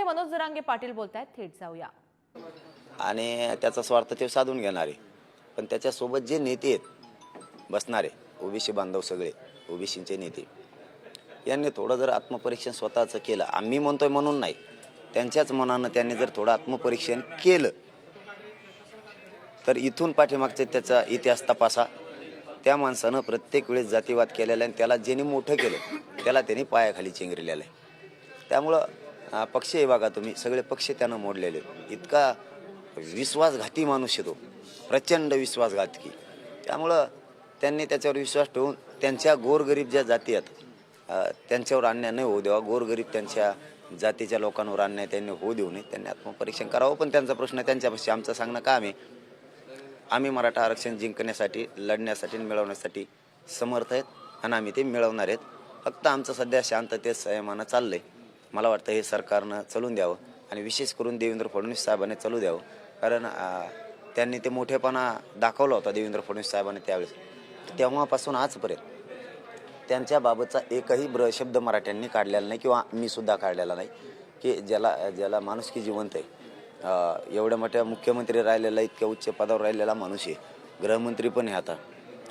मनोज जरांगे पाटील बोलतायत, थेट जाऊया. आणि त्याचा स्वार्थ ते साधून घेणारे, पण त्याच्यासोबत जे नेते आहेत बसणारे ओबीसी बांधव सगळे ओबीसीचे नेते, यांनी थोडं जर आत्मपरीक्षण स्वतःचं केलं, आम्ही म्हणतोय म्हणून नाही, त्यांच्याच मनानं त्यांनी जर थोडं आत्मपरीक्षण केलं तर इथून पाठीमागचे त्याचा इतिहास तपासा. त्या माणसानं प्रत्येक वेळेस जातीवाद केलेला आहे आणि त्याला ज्यांनी मोठं केलं त्याला त्यांनी पायाखाली चेंगरलेलं आहे. त्यामुळं पक्ष हे बघा तुम्ही, सगळे पक्ष त्यानं मोडलेले. इतका विश्वासघाती माणूस येतो, प्रचंड विश्वासघातकी. त्यामुळं त्यांनी त्याच्यावर विश्वास ठेवून त्यांच्या गोरगरीब ज्या जाती आहेत त्यांच्यावर अन्याय नाही होऊ द्यावा. गोरगरीब त्यांच्या जातीच्या लोकांवर अन्याय त्यांनी होऊ देऊ नये. त्यांनी आत्मपरीक्षण करावं. पण त्यांचा प्रश्न त्यांच्यापाशी, आमचं सांगणं काम आहे, आम्ही मराठा आरक्षण जिंकण्यासाठी, लढण्यासाठी, मिळवण्यासाठी समर्थ आहेत आणि आम्ही ते मिळवणार आहेत. फक्त आमचं सध्या शांततेत संयमानं चाललं आहे. मला वाटतं हे सरकारनं चालून द्यावं आणि विशेष करून देवेंद्र फडणवीस साहेबांनी चालू द्यावं. कारण त्यांनी ते मोठेपणा दाखवला होता देवेंद्र फडणवीस साहेबांनी त्यावेळेस. तेव्हापासून आजपर्यंत त्यांच्याबाबतचा एकही शब्द मराठ्यांनी काढलेला नाही किंवा मी सुद्धा काढलेला नाही की ज्याला माणुसकी जिवंत आहे. एवढ्या मोठ्या मुख्यमंत्री राहिलेला, इतक्या उच्च पदावर राहिलेला माणूस आहे, गृहमंत्री पण आहे आता,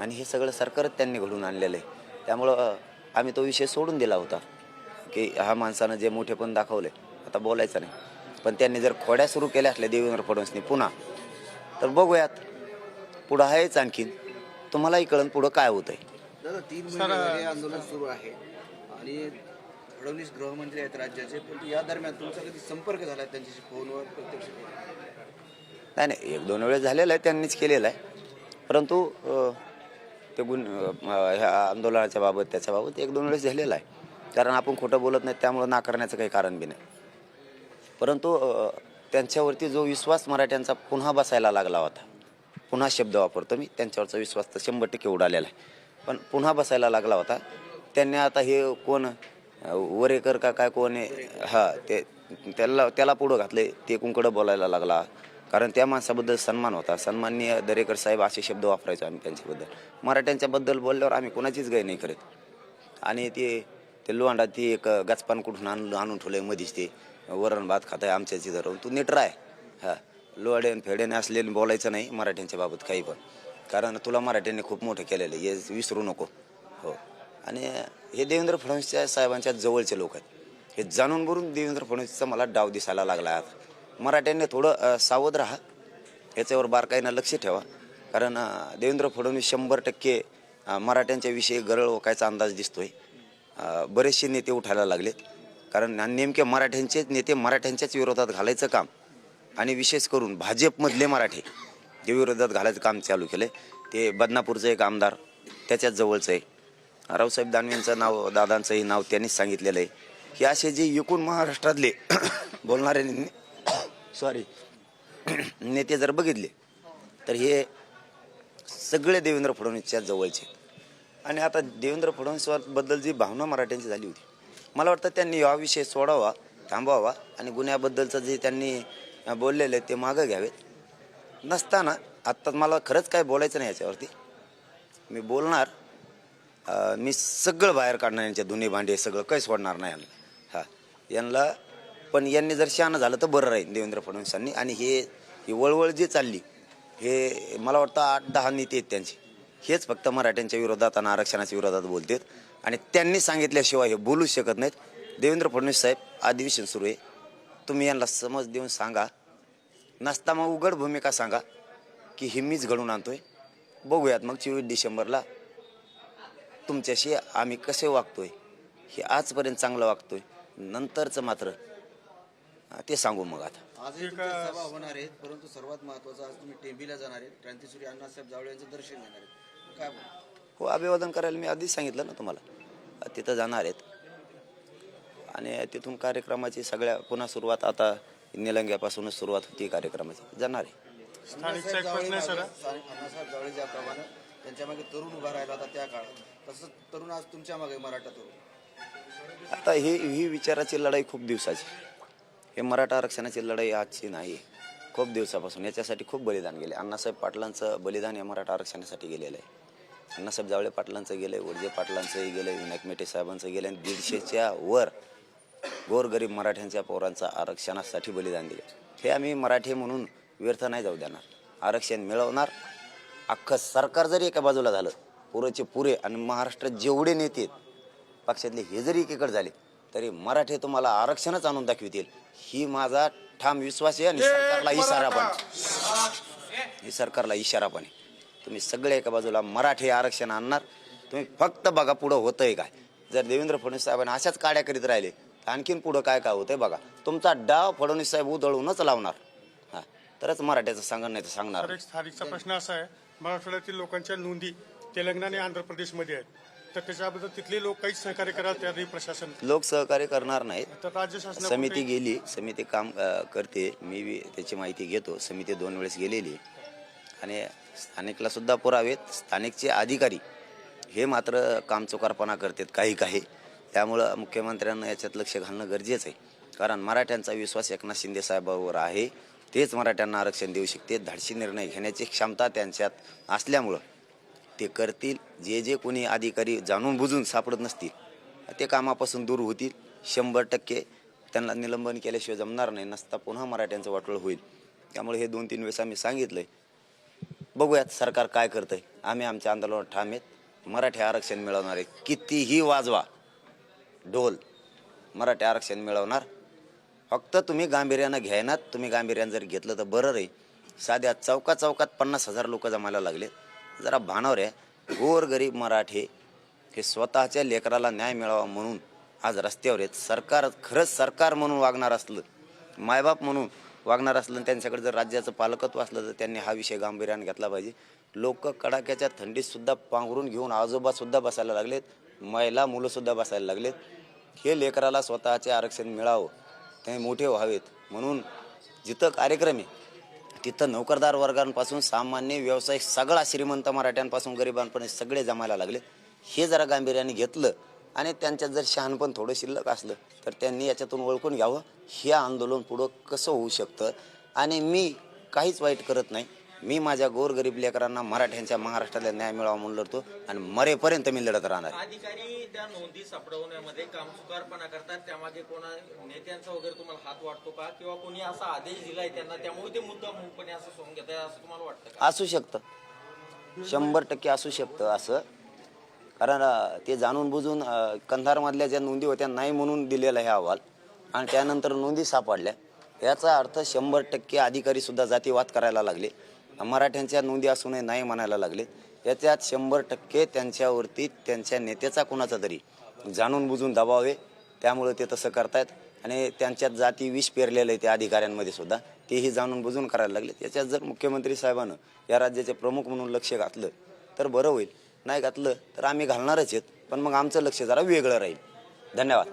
आणि हे सगळं सरकारच त्यांनी घडून आणलेलं आहे. त्यामुळं आम्ही तो विषय सोडून दिला होता की ह्या माणसानं जे मोठेपण दाखवले आता बोलायचं नाही. पण त्यांनी जर खोड्या सुरू केल्या असल्या देवेंद्र फडणवीसनी पुन्हा, तर बघूयात पुढं आहेच. आणखीन तुम्हालाही कळन पुढं काय होत आहे. दादा 3 महिने झाले आंदोलन सुरू आहे आणि फडणवीस गृहमंत्री आहेत राज्याचे, पण या दरम्यान तुमचा कधी संपर्क झाला त्यांच्याशी फोनवर प्रत्यक्ष? नाही, 1-2 वेळेस झालेला आहे, त्यांनीच केलेला आहे. परंतु ते ह्या आंदोलनाच्या बाबत त्याच्याबाबत 1-2 वेळेस झालेला आहे. कारण आपण खोटं बोलत नाही, त्यामुळं नाकारण्याचं काही कारण बी नाही. परंतु त्यांच्यावरती जो विश्वास मराठ्यांचा पुन्हा बसायला लागला होता, पुन्हा शब्द वापरतो मी, त्यांच्यावरचा विश्वास तर 100% उडालेला आहे, पण पुन्हा बसायला लागला होता. त्यांनी आता हे कोण वरेकर का काय कोण आहे, ते त्याला पुढं घातले, ते कुंकडं बोलायला लागला. कारण त्या माणसाबद्दल सन्मान होता, सन्माननीय दरेकर साहेब असे शब्द वापरायचो आम्ही त्यांच्याबद्दल. मराठ्यांच्याबद्दल बोलल्यावर आम्ही कोणाचीच गाय नाही करत. आणि ते लोहांडा ती एक गचपान कुठून आणून ठेवलंय मधीच, ते वरण भात खाताय आमच्याची धरून, तू नीट राह. लोहाड्यान फेड्याने असलेलं बोलायचं नाही मराठ्यांच्या बाबत काही पण, कारण तुला मराठ्यांनी खूप मोठं केलेलं आहे, हे विसरू नको. हो, आणि हे देवेंद्र फडणवीसच्या साहेबांच्या जवळचे लोक आहेत. हे जाणून बुरून देवेंद्र फडणवीसचा मला डाव दिसायला लागला आहे. आता मराठ्यांनी थोडं सावध राहा, याच्यावर बारकाईनं लक्ष ठेवा. कारण देवेंद्र फडणवीस 100% मराठ्यांच्या विषयी गरळ ओकायचा अंदाज दिसतोय. बरेचसे नेते उठायला लागलेत, कारण नेमके मराठ्यांचेच नेते मराठ्यांच्याच विरोधात घालायचं काम, आणि विशेष करून भाजपमधले मराठे जे विरोधात घालायचं काम चालू केलं. ते बदनापूरचं एक आमदार त्याच्याच जवळचं आहे, रावसाहेब दानवेंचं नाव, दादांचंही नाव त्यांनीच सांगितलेलं आहे की असे जे एकूण महाराष्ट्रातले बोलणारे नेते जर बघितले तर हे सगळे देवेंद्र फडणवीसच्या जवळचे. आणि आता देवेंद्र फडणवीसबद्दल जी भावना मराठ्यांची झाली होती, मला वाटतं त्यांनी हा विषय सोडावा, थांबवावा, आणि गुन्ह्याबद्दलचं जे त्यांनी बोललेलं आहे ते मागं घ्यावेत. नसताना आत्ता मला खरंच काय बोलायचं नाही याच्यावरती. मी बोलणार, मी सगळं बाहेर काढणार, यांच्या दोन्ही भांडे सगळं काही सोडणार नाही यांना. यांना पण यांनी जर शहाणं झालं तर बरं राहील देवेंद्र फडणवीसांनी. आणि ही वळवळ जी चालली, हे मला वाटतं 8-10 नेते आहेत त्यांचे, हेच फक्त मराठ्यांच्या विरोधात आणि आरक्षणाच्या विरोधात बोलतात, आणि त्यांनी सांगितल्याशिवाय हे बोलूच शकत नाहीत. देवेंद्र फडणवीस साहेब, अधिवेशन सुरू आहे, तुम्ही यांना समज देऊन सांगा, नसता मग उघड भूमिका सांगा की हे मीच घडून आणतोय. बघूयात मग 24 डिसेंबरला तुमच्याशी आम्ही कसे वागतोय, हे आजपर्यंत चांगलं वागतोय, नंतरचं मात्र ते सांगू. मग आता आज सभा होणार आहेत, परंतु सर्वात महत्त्वाचं, आज तुम्ही टेंबीला जाणार आहेत, क्रांतीसूर्य अण्णासाहेब जावळे यांचं दर्शन घेणार आहेत, काय बोला? हो, अभिवादन करायला मी आधीच सांगितलं ना तुम्हाला, तिथं जाणार आहेत. आणि तिथून कार्यक्रमाची सगळ्या पुन्हा सुरुवात, आता निलंग्यापासूनच सुरुवात होती कार्यक्रमाची, जाणार आहे. अण्णासाहेब जावळे ज्याप्रमाणे त्यांच्या मागे तरुण उभा राहिला होता त्या काळात, तसंच तरुण आज तुमच्या मागे मराठा तरुण. आता ही विचाराची लढाई खूप दिवसाची, हे मराठा आरक्षणाची लढाई आजची नाही, खूप दिवसापासून. याच्यासाठी खूप बलिदान गेले. अण्णासाहेब पाटलांचं बलिदान या मराठा आरक्षणासाठी गेलेलं आहे. अण्णासाहेब जावळे पाटलांचं गेलं, वडजे पाटलांचंही गेलं, विनायक मेटे साहेबांचं गेलं, आणि 150च्या वर गोरगरीब मराठ्यांच्या पोरांचा आरक्षणासाठी बलिदान दिले. हे आम्ही मराठी म्हणून व्यर्थ नाही जाऊ देणार. आरक्षण मिळवणार. अख्खं सरकार जरी एका बाजूला झालं पुरेचे पुरे आणि महाराष्ट्रात जेवढे नेते आहेत पक्षातले हे जरी एकीकडे झाले तरी मराठी तुम्हाला आरक्षणच आणून दाखवितील ही माझा ठाम विश्वास आहे. आणि सरकारला इशारा पण आहे. तुम्ही सगळे एका बाजूला मराठी आरक्षण आणणार. तुम्ही फक्त बघा पुढं होतंय काय. जर देवेंद्र फडणवीस साहेबांनी अशाच काड्या करीत राहिले तर आणखीन पुढं काय काय होतंय बघा. तुमचा डाव फडणवीस साहेब उधळूनच लावणार. हा तरच मराठ्याचं सांगण नाही तर सांगणार. एक स्थानिकचा प्रश्न असा आहे, मराठवाड्यातील लोकांच्या नोंदी तेलंगणा आणि आंध्र प्रदेशमध्ये आहेत, तर त्याच्याबद्दल तिथले लोक काहीच सहकार्य कराल त्याआधी प्रशासन लोक सहकार्य करणार नाहीत. तर राज्य शासन समिती गेली, समिती काम करते. मी बी त्याची माहिती घेतो. समिती 2 वेळेस गेलेली आणि स्थानिकला सुद्धा पुरावेत. स्थानिकचे अधिकारी हे मात्र कामचुकारपणा करतात काही काही. त्यामुळं मुख्यमंत्र्यांना याच्यात लक्ष घालणं गरजेचं आहे. कारण मराठ्यांचा विश्वास एकनाथ शिंदे साहेबांवर आहे. तेच मराठ्यांना आरक्षण देऊ शकते. धाडसी निर्णय घेण्याची क्षमता त्यांच्यात असल्यामुळं ते करतील. जे जे कोणी अधिकारी जाणून बुजून सापडत नसतील ते कामापासून दूर होतील. 100% त्यांना निलंबन केल्याशिवाय जमणार नाही. नसता पुन्हा मराठ्यांचं वाटोळं होईल. त्यामुळे हे 2-3 वेळेस आम्ही सांगितलंय. बघूयात सरकार काय करतंय. आम्ही आमच्या आंदोलनात ठाम आहेत. मराठी आरक्षण मिळवणार आहे. कितीही वाजवा ढोल, मराठी आरक्षण मिळवणार. फक्त तुम्ही गांभीर्यानं घ्यायनात. तुम्ही गांभीर्यानं जर घेतलं तर बरं राहील. साध्या चौकात 50,000 लोक जमायला लागले. जरा भानावर आहे. गोरगरीब मराठे हे स्वतःच्या लेकराला न्याय मिळावा म्हणून आज रस्त्यावर आहेत. सरकार खरंच सरकार म्हणून वागणार असलं, मायबाप म्हणून वागणार असलं, त्यांच्याकडे जर राज्याचं पालकत्व असलं तर त्यांनी हा विषय गांभीर्यानं घेतला पाहिजे. लोक कडाक्याच्या थंडीत सुद्धा पांघरून घेऊन आजोबासुद्धा बसायला लागलेत. महिला मुलंसुद्धा बसायला लागलेत. हे लेकराला स्वतःचे आरक्षण मिळावं, ते मोठे व्हावेत म्हणून जिथं कार्यक्रम आहे तिथं नोकरदार वर्गांपासून सामान्य व्यावसायिक सगळा श्रीमंत मराठ्यांपासून गरिबांपर्यंत सगळे जमायला लागले. हे जरा गांभीर्याने घेतलं आणि त्यांच्यात जर शहाणपण थोडं शिल्लक असलं तर त्यांनी याच्यातून ओळखून घ्यावं हे आंदोलन पुढं कसं होऊ शकतं. आणि मी काहीच वाईट करत नाही. मी माझ्या गोरगरीब लेकरांना मराठ्यांच्या महाराष्ट्राला न्याय मिळावा म्हणून लढतो आणि मरेपर्यंत मी लढत राहणार. अधिकारी त्या नोंदी सापडवण्यामध्ये कामचुकारपणा करतात, त्यामागे कोणा नेत्यांचा वगैरे तुम्हाला हात वाटतो का, किंवा कोणी असा आदेश दिलाय त्यांना त्यामुळे ते मुद्दामूनपणे असं सोडून घेत आहे असं तुम्हाला वाटतं का? असू शकतं, 100% असू शकतं असं. कारण ते जाणून बुजून कंधारमधल्या ज्या नोंदी होत्या नाही म्हणून दिलेला हे अहवाल आणि त्यानंतर नोंदी सापडल्या. याचा अर्थ 100% अधिकारी सुद्धा जातीवाद करायला लागले. मराठ्यांच्या नोंदी असूनही नाही म्हणायला लागले. याच्यात 100% त्यांच्यावरती त्यांच्या नेत्याचा कोणाचा तरी जाणून बुजून दबाव आहे. त्यामुळे ते तसं करतायत आणि त्यांच्यात जाती विष पेरलेलं आहे त्या अधिकाऱ्यांमध्ये सुद्धा. तेही जाणून बुजून करायला लागले. याच्यात जर मुख्यमंत्री साहेबांनं या राज्याचे प्रमुख म्हणून लक्ष घातलं तर बरं होईल. नाही घातलं तर आम्ही घालणारच आहेत, पण मग आमचं लक्ष जरा वेगळं राहील. धन्यवाद.